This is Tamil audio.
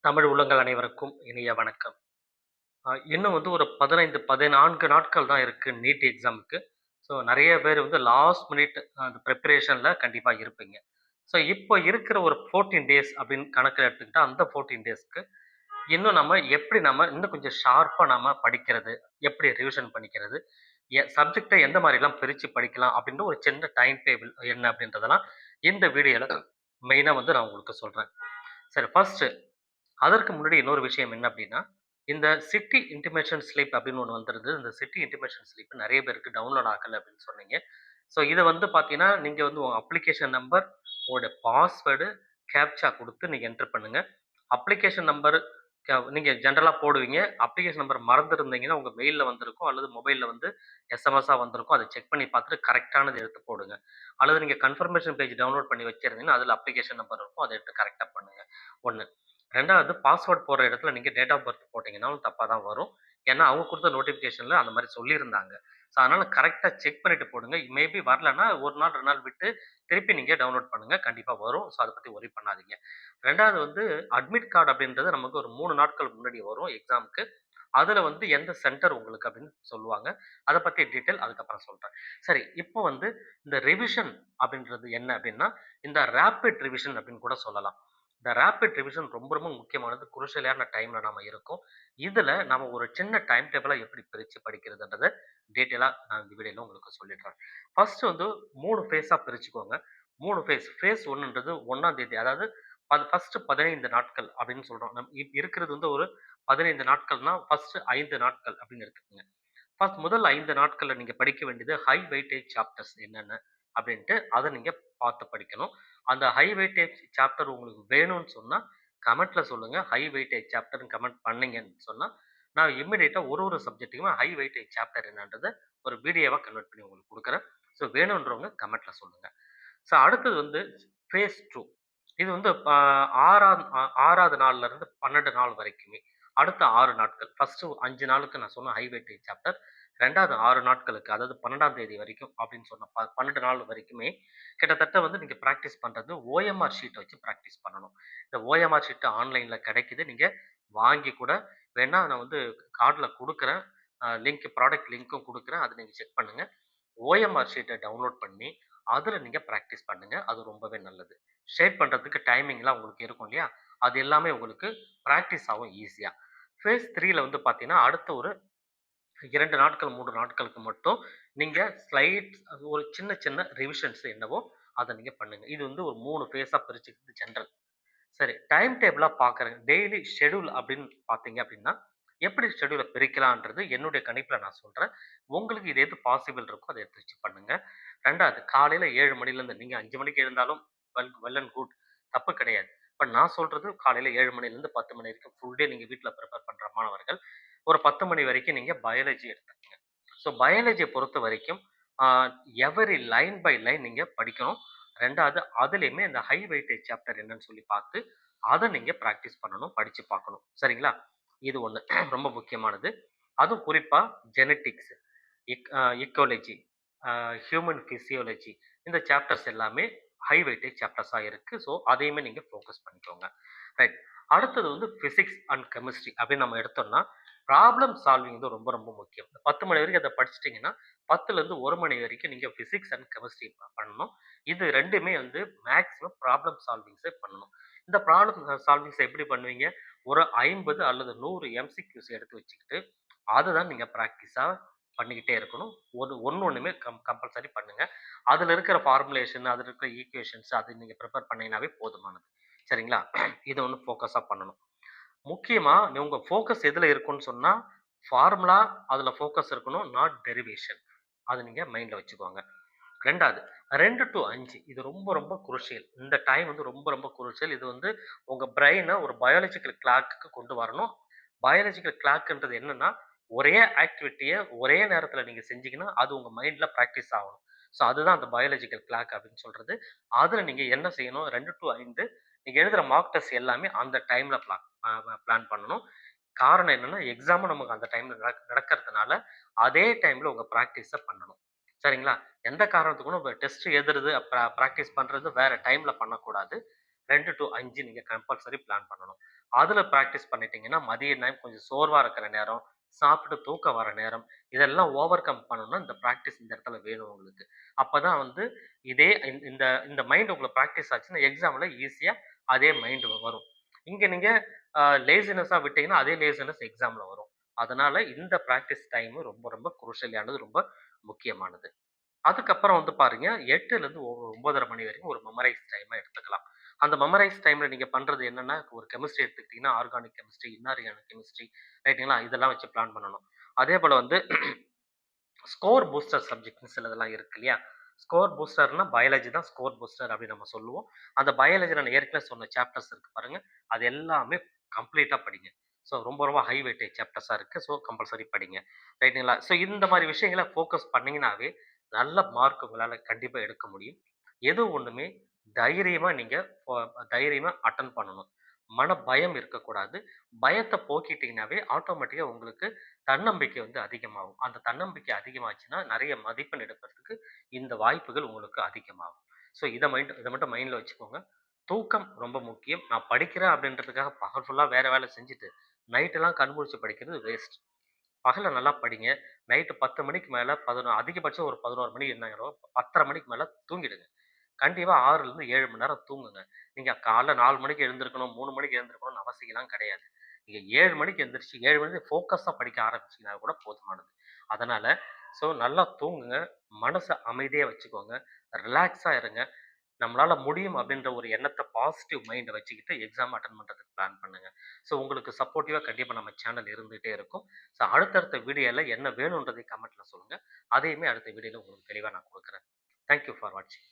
தமிழ் உள்ளங்கள் அனைவருக்கும் இனிய வணக்கம். இன்னும் வந்து ஒரு 15, 14 நாட்கள் தான் இருக்கு நீட் எக்ஸாமுக்கு. ஸோ நெறைய பேர் வந்து லாஸ்ட் மினிட் அந்த ப்ரிப்பரேஷன்ல கண்டிப்பா இருப்பீங்க. ஸோ இப்போ இருக்கிற ஒரு 14 டேஸ் அப்படின்னு கணக்குல எடுத்துக்கிட்டா, அந்த 14 டேஸ்க்கு இன்னும் நம்ம இன்னும் கொஞ்சம் ஷார்ப்பா நாம படிக்கிறது, எப்படி ரிவிஷன் பண்ணிக்கிறது, சப்ஜெக்ட்ட எந்த மாரிலாம் பிரிச்சு படிக்கலாம் அப்படின்ற ஒரு சின்ன டைம் டேபிள் என்ன அப்படின்றதெல்லாம் இந்த வீடியோல மெயினா வந்து நான் உங்களுக்கு சொல்றேன். சரி, ஃபர்ஸ்ட் அதற்கு முன்னாடி இன்னொரு விஷயம் என்ன அப்படின்னா, இந்த சிட்டி இன்டிமேஷன் ஸ்லிப் அப்படின்னு ஒண்ணு வந்துருது. இந்த சிட்டி இன்டிமேஷன் ஸ்லிப் நெறைய பேருக்கு டவுன்லோட் ஆகல அப்படின்னு சொன்னீங்க. ஸோ இத வந்து பார்த்தீங்கன்னா, நீங்க வந்து உங்க அப்ளிகேஷன் நம்பர், உங்களுடைய பாஸ்வேர்டு, கேப்ச்சா குடுத்து நீங்க என்டர் பண்ணுங்க. அப்ளிகேஷன் நம்பர் நீங்க ஜெனரலா போடுவீங்க. அப்ளிகேஷன் நம்பர் மறந்திருந்தீங்கன்னா, உங்க மெயில்ல வந்திருக்கும் அல்லது மொபைல்ல வந்து எஸ்எம்எஸ்ஸா வந்திருக்கும். அத செக் பண்ணி பார்த்துட்டு கரெக்ட்டானத எடுத்து போடுங்க. அல்லது நீங்க கன்ஃபர்மேஷன் பேஜ் டவுன்லோட் பண்ணி வச்சிருந்தீங்கன்னா, அதுல அப்ளிகேஷன் நம்பர் இருக்கும். அத எடுத்து கரெக்ட்டா பண்ணுங்க. 1. 2வது பாஸ்வேர்ட் போடுற இடத்துல நீங்க டேட் ஆஃப் பர்த் போட்டீங்கன்னாலும் தப்பா தான் வரும். ஏன்னா, அவங்க குடுத்த நோட்டிஃபிகேஷன்ல அந்த மாரி சொல்லியிருந்தாங்க. ஸோ, அதனால கரெக்ட்டா செக் பண்ணிட்டு போடுங்க. மேபி வரலன்னா 1 நாள் 2 நாள் விட்டு திருப்பி நீங்க டவுன்லோட் பண்ணுங்க. கண்டிப்பா வரும். ஸோ, அத பத்தி வொரி பண்ணாதீங்க. 2வது வந்து அட்மிட் கார்ட் அப்படின்றது நமக்கு ஒரு 3 நாட்கள் முன்னாடி வரும் எக்ஸாம்க்கு. அதுல வந்து எந்த சென்டர் உங்களுக்கு அப்படின்னு சொல்லுவாங்க. அத பத்தி டீட்டெயில் அதுக்கப்புறம் சொல்றேன். சரி, இப்போ வந்து இந்த ரிவிஷன் அப்படின்றது என்ன அப்படின்னா, இந்த ரேபிட் ரிவிஷன் அப்படின்னு கூட சொல்லலாம். இந்த ரேபிட் ரிவிஷன் ரொம்ப ரொம்ப முக்கியமானது. குருஷியலான டைம்ல நாம இருக்கோம். இதுல நாம ஒரு சின்ன டைம் டேபிளா எப்படி பிரிச்சு படிக்கிறதுன்றத டீட்டெயிலா நான் இந்த வீடியோல உங்களுக்கு சொல்லிடுறேன். ஃபர்ஸ்ட் வந்து 3 ஃபேஸா பிரிச்சுக்கோங்க. 3 ஃபேஸ். ஃபேஸ் 1ன்றது 1ஆம் தேதி. அதாவது ஃபர்ஸ்ட் 15 நாட்கள் அப்படின்னு சொல்றோம். இருக்கிறது வந்து ஒரு 15 நாட்கள்னா, ஃபர்ஸ்ட் 5 நாட்கள் அப்படின்னு எடுத்துக்கங்க. முதல் 5 நாட்கள்ல நீங்க படிக்க வேண்டியது ஹை வெயிட்டேஜ் சாப்டர்ஸ் என்னென்ன அப்படின்ட்டு அத நீங்க பார்த்து படிக்கணும். அந்த ஹை வெயிட்டேஜ் சாப்டர் உங்களுக்கு வேணும்னு சொன்னா, கமெண்ட்ல சொல்லுங்க. ஹை வெயிட்டேஜ் சாப்டர்ன்னு கமெண்ட் பண்ணீங்கன்னு சொன்னா, நான் இம்மீடியேட்டா ஒரு சப்ஜெக்ட்டுக்குமே ஹை வெயிட்டேஜ் சாப்டர் என்னன்றத ஒரு வீடியோவா கன்வெர்ட் பண்ணி உங்களுக்கு குடுக்குறேன். ஸோ வேணும்ன்றவங்க கமெண்ட்ல சொல்லுங்க. ஸோ அடுத்தது வந்து ஃபேஸ் 2. இது வந்து 6வது நாள்ல இருந்து 12 நாள் வரைக்குமே. அடுத்த 6 நாட்கள். ஃபர்ஸ்ட் 5 நாளுக்கு நான் சொன்ன ஹை வெயிட்டேஜ் சாப்டர். 2வது 6 நாட்களுக்கு, அதாவது 12ஆம் தேதி வரைக்கும் அப்படின்னு சொன்ன 12 நாள் வரைக்குமே கிட்டத்தட்ட வந்து நீங்க பிராக்டிஸ் பண்றது ஓஎம்ஆர் ஷீட்ட வச்சு பிராக்டிஸ் பண்ணணும். இந்த ஓஎம்ஆர் ஷீட் ஆன்லைன்ல கிடைக்குது. நீங்க வாங்கி கூட வேணா நான் வந்து கார்ட்ல குடுக்குறேன். ப்ராடக்ட் லிங்க்கும் குடுக்குறேன். அத நீங்க செக் பண்ணுங்க. ஓஎம்ஆர் ஷீட்ட டவுன்லோட் பண்ணி, அதுல நீங்க பிராக்டிஸ் பண்ணுங்க. அது ரொம்பவே நல்லது. ஷேட் பண்றதுக்கு டைமிங்லாம் உங்களுக்கு இருக்கும் இல்லையா? அது எல்லாமே உங்களுக்கு பிராக்டிஸ் ஆகும் ஈஸியா. ஃபேஸ் 3ல வந்து பார்த்தீங்கன்னா, அடுத்த ஒரு 2 நாட்கள், 3 நாட்களுக்கு மட்டும் நீங்க ஸ்லைட்ஸ் ஒரு சின்ன சின்ன ரிவிஷன்ஸ் என்னவோ அத நீங்க பண்ணுங்க. இது வந்து ஒரு 3 ஃபேஸா பிரிச்சுக்கிறது ஜெனரல். சரி, டைம் டேபிளா பார்க்குறேன். டெய்லி ஷெட்யூல் அப்படின்னு பார்த்தீங்க அப்படின்னா, எப்படி ஷெட்யூல பிரிக்கலான்றது என்னுடைய கணிப்புல நான் சொல்றேன். உங்களுக்கு இது எது பாசிபிள் இருக்கோ அத எடுத்து வச்சு பண்ணுங்க. 2வது காலையில 7 மணிலேருந்து நீங்க 5 மணிக்கு எழுந்தாலும் வெல் அண்ட் குட். தப்பு கிடையாது. பட் நான் சொல்றது காலையில 7 மணிலேருந்து 10 மணி வரைக்கும் ஃபுல் டே நீங்க வீட்ல பிரிப்பேர் பண்ற மாணவர்கள், ஒரு 10 மணி வரைக்கும் நீங்க பயாலஜி எடுத்துக்கங்க. ஸோ பயாலஜிய பொறுத்தவரைக்கும் ஆ எவரி லைன் பை லைன் நீங்க படிக்கணும். 2வது அதிலயுமே இந்த ஹை வெயிட்டேஜ் சாப்டர் என்னன்னு சொல்லி பார்த்து, அத நீங்க பிராக்டிஸ் பண்ணணும். படிச்சு பார்க்கணும். சரிங்களா? இது 1 ரொம்ப முக்கியமானது. அதுவும் குறிப்பா ஜெனடிக்ஸ், இக்காலஜி, ஹியூமன் பிசியாலஜி இந்த சாப்டர்ஸ் எல்லாமே ஹை வெயிட்டேஜ் சாப்டர்ஸா இருக்கு. ஸோ அதையுமே நீங்க ஃபோக்கஸ் பண்ணிக்கோங்க. ரைட். அடுத்தது வந்து பிசிக்ஸ் அண்ட் கெமிஸ்ட்ரி அப்படின்னு நம்ம எடுத்தோம்னா, ப்ராப்ளம் சால்விங் வந்து ரொம்ப ரொம்ப முக்கியம். 10 மணி வரைக்கும் அத படிச்சுட்டீங்கன்னா, 10லேருந்து 1 மணி வரைக்கும் நீங்க பிசிக்ஸ் அண்ட் கெமிஸ்ட்ரி பண்ணணும். இது 2மே வந்து மேக்ஸிமம் ப்ராப்ளம் சால்விங்ஸே பண்ணணும். இந்த ப்ராப்ளம் சால்விங்ஸ எப்படி பண்ணுவீங்க? ஒரு 50 அல்லது 100 எம்சிக்யூஸ் எடுத்து வச்சுக்கிட்டு, அததான் நீங்க பிராக்டிஸா பண்ணிக்கிட்டே இருக்கணும். ஒண்ணுமே கம்பல்சரி பண்ணுங்க. அதுல இருக்கிற ஃபார்முலேஷன், அதுல இருக்கிற ஈக்குவேஷன்ஸ் அது நீங்க பிரிப்பேர் பண்ணீங்கன்னாவே போதுமானது. சரிங்களா? இத ஒண்ணு ஃபோக்கஸா பண்ணணும். முக்கியமா உங்க ஃபோக்கஸ் எதுல இருக்கும்னு சொன்னா, ஃபார்முலா அதுல ஃபோக்கஸ் இருக்கணும். Not derivation. அத நீங்க மைண்ட்ல வச்சுக்கோங்க. 2வது 2 டூ 5 இது ரொம்ப ரொம்ப குருஷியல். இந்த டைம் வந்து ரொம்ப ரொம்ப குருஷியல். இது வந்து உங்க பிரெயின ஒரு பயாலஜிக்கல் கிளாக்குக்கு கொண்டு வரணும். பயாலஜிக்கல் கிளாக்ன்றது என்னன்னா, ஒரே ஆக்டிவிட்டிய ஒரே நேரத்துல நீங்க செஞ்சீங்கன்னா, அது உங்க மைண்ட்ல பிராக்டிஸ் ஆகணும். ஸோ அதுதான் அந்த பயாலஜிக்கல் கிளாக் அப்படின்னு சொல்றது. அதுல நீங்க என்ன செய்யணும்? 2 டூ 5 நீங்க எழுதுற மார்க் டெஸ்ட் எல்லாமே அந்த டைம்ல பிளான் பண்ணணும். காரணம் என்னன்னா, எக்ஸாமும் நமக்கு அந்த டைம்ல நடக்கிறதுனால, அதே டைம்ல உங்க பிராக்டிஸ பண்ணணும். சரிங்களா? எந்த காரணத்துக்கும் டெஸ்ட் எழுதுறது, பிராக்டிஸ் பண்றது வேற டைம்ல பண்ணக்கூடாது. 2 டூ 5 நீங்க கம்பல்சரி பிளான் பண்ணணும். அதுல பிராக்டிஸ் பண்ணிட்டீங்கன்னா, மதிய டைம் கொஞ்சம் சோர்வா இருக்கிற நேரம், சாப்பிட்டு தூக்கம் வர நேரம், இதெல்லாம் ஓவர் கம் பண்ணணும்னா இந்த பிராக்டிஸ் இந்த இடத்துல வேணும் உங்களுக்கு. அப்பதான் வந்து இதே இந்த இந்த மைண்ட் உங்களுக்கு பிராக்டிஸ் ஆச்சுன்னா, எக்ஸாம்ல ஈஸியா அதே மைண்ட் வரும். இங்க நீங்க லேசினஸா விட்டீங்கன்னா, அதே லேசினஸ் எக்ஸாம்ல வரும். அதனால இந்த பிராக்டிஸ் டைம் ரொம்ப ரொம்ப குருஷியலானது, ரொம்ப முக்கியமானது. அதுக்கப்புறம் வந்து பாருங்க, 8லேருந்து 9:30 மணி வரைக்கும் ஒரு மெமரைஸ் டைமா எடுத்துக்கலாம். அந்த மெமரைஸ் டைம்ல நீங்க பண்றது என்னன்னா, ஒரு கெமிஸ்ட்ரி எடுத்துக்கிட்டீங்கன்னா, ஆர்கானிக் கெமிஸ்ட்ரி, இன்ஆர்கானிக் கெமிஸ்ட்ரி ரைட்டுங்களா? இதெல்லாம் வச்சு பிளான் பண்ணணும். அதேபோல வந்து ஸ்கோர் பூஸ்டர் சப்ஜெக்ட்ன்னு சிலதெல்லாம் இருக்கு இல்லையா? ஸ்கோர் பூஸ்டர்ன்னா பயாலஜி தான் ஸ்கோர் பூஸ்டர் அப்படின்னு நம்ம சொல்லுவோம். அந்த பயாலஜில நான் ஏற்கனவே சொன்ன சாப்டர்ஸ் இருக்கு பாருங்க. அது எல்லாமே கம்ப்ளீட்டா படிங்க. ஸோ ரொம்ப ரொம்ப ஹை வெயிட்டேஜ் சாப்டர்ஸா இருக்கு. ஸோ கம்பல்சரி படிங்க. ரைட்டுங்களா? ஸோ இந்த மாரி விஷயங்கள ஃபோக்கஸ் பண்ணீங்கன்னாவே, நல்ல மார்க் உங்களால கண்டிப்பா எடுக்க முடியும். எது ஒண்ணுமே தைரியமா நீங்க தைரியமா அட்டெண்ட் பண்ணணும். மன பயம் இருக்கக்கூடாது. பயத்த போக்கிட்டீங்கன்னாவே ஆட்டோமேட்டிக்கா உங்களுக்கு தன்னம்பிக்கை வந்து அதிகமாகும். அந்த தன்னம்பிக்கை அதிகமாச்சுன்னா, நெறைய மதிப்பெண் எடுக்கிறதுக்கு இந்த வாய்ப்புகள் உங்களுக்கு அதிகமாகும். ஸோ இத மட்டும் மைண்ட்ல வச்சுக்கோங்க. தூக்கம் ரொம்ப முக்கியம். நான் படிக்கிறேன் அப்படின்றதுக்காக பகல் ஃபுல்லா வேற வேலை செஞ்சுட்டு, நைட்லாம் கண்முழிச்சு படிக்கிறது வேஸ்ட். பகல்ல நல்லா படிங்க. நைட்டு 10 மணிக்கு மேல அதிகபட்சம் ஒரு 11 மணி என்ன ஆயிரும், 10:30 மணிக்கு மேல தூங்கிடுங்க. கண்டிப்பா 6லிருந்து 7 மணி நேரம் தூங்குங்க. நீங்க காலைல 4 மணிக்கு எழுந்திருக்கணும், 3 மணிக்கு எழுந்திருக்கணும்னு அவசியம்லாம் கிடையாது. நீங்க 7 மணிக்கு எந்திரிச்சு 7 மணிக்கு ஃபோக்கஸா படிக்க ஆரம்பிச்சீங்கன்னா கூட போதுமானது. அதனால நல்லா தூங்குங்க. மனச அமைதியா வச்சுக்கோங்க. ரிலாக்ஸா இருங்க. நம்மளால முடியும் அப்படின்ற ஒரு எண்ணத்த பாசிட்டிவ் மைண்ட வச்சுக்கிட்டு எக்ஸாம் அட்டெண்ட் பண்றதுக்கு பிளான் பண்ணுங்க. உங்களுக்கு சப்போர்ட்டிவா கண்டிப்பா நம்ம சேனல் இருந்துட்டே இருக்கும். அடுத்தடுத்த வீடியோல என்ன வேணும்ன்றதை கமெண்ட்ல சொல்லுங்க. அதையுமே அடுத்த வீடியோல உங்களுக்கு தெளிவா நான் குடுக்குறேன். தேங்க் யூ ஃபார் வாட்சிங்.